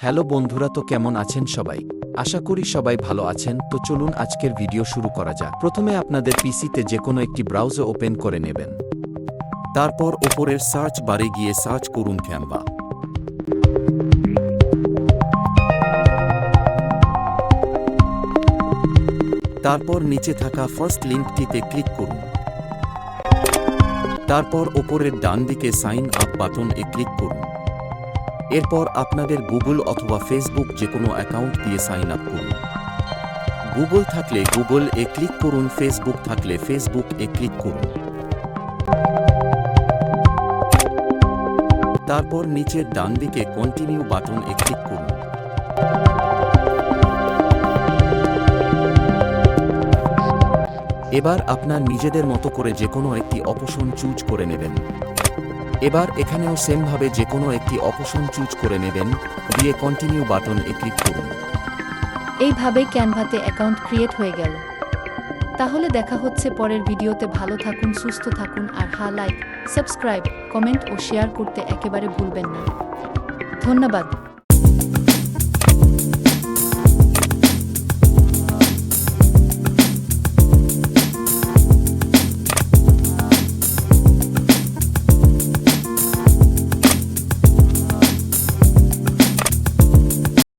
Hello বন্ধুরা, তো কেমন আছেন সবাই? আশা করি সবাই ভালো আছেন। তো চলুন আজকের ভিডিও শুরু করা যাক। প্রথমে আপনাদের পিসিতে যে কোনো একটি ব্রাউজার ওপেন করে নেবেন। তারপর ওপরের সার্চ বারে গিয়ে সার্চ করুন ক্যানভা। তারপর নিচে থাকা ফার্স্ট লিঙ্কটিতে ক্লিক করুন। তারপর ওপরের ডান দিকে সাইন আপ বাটন-এ ক্লিক করুন। এরপর আপনাদের গুগল অথবা ফেসবুক যে কোনো অ্যাকাউন্ট দিয়ে সাইন আপ করুন। গুগল থাকলে গুগল-এ ক্লিক করুন, ফেসবুক থাকলে ফেসবুক-এ ক্লিক করুন। তারপর নিচের ডান দিকে কন্টিনিউ বাটন-এ ক্লিক করুন। এবার আপনার নিজেদের মতো করে যে কোনো একটি অপশন চুজ করে নেবেন। এবার এখানেও সেমভাবে যে কোনো একটি অপশন চুজ করে নেবেন, দিয়ে কন্টিনিউ বাটন-এ ক্লিক করুন। এইভাবে ক্যানভাতে অ্যাকাউন্ট ক্রিয়েট হয়ে গেল। তাহলে দেখা হচ্ছে পরের ভিডিওতে। ভালো থাকুন, সুস্থ থাকুন, আর লাইক, সাবস্ক্রাইব, কমেন্ট ও শেয়ার করতে একেবারে ভুলবেন না। ধন্যবাদ।